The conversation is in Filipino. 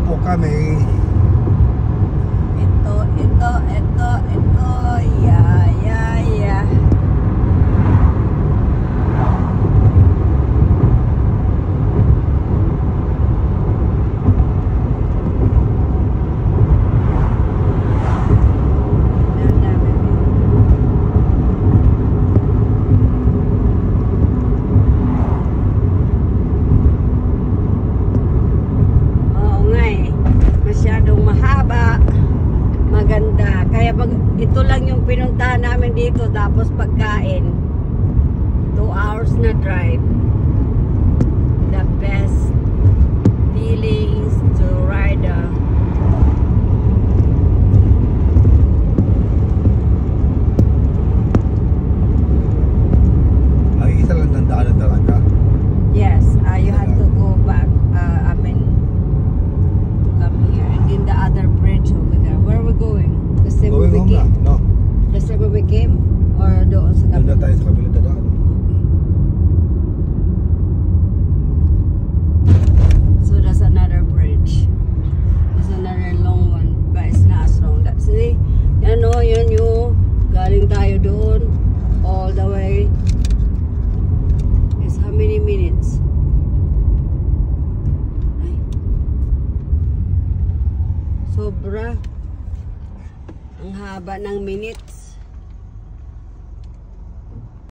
po kami. Ito. Yeah. Maganda. Kaya ito lang yung pinuntahan namin dito, tapos pagkain. 2 hours na drive. The best feelings to ride Ay, isa lang ng daanan talaga. Yes, you have to go back. I mean, to come here. And then the other bridge over there. Where are we going? The same Going way we home na, came? no? The same way we came? Or doon sa Doon na kabila? tayo sa kabila na daan. So that's another bridge. There's another long one, but it's not as long. That's see, yan yung galing tayo doon all the way. It's how many minutes? Ay. Sobra. Ang haba ng minutes.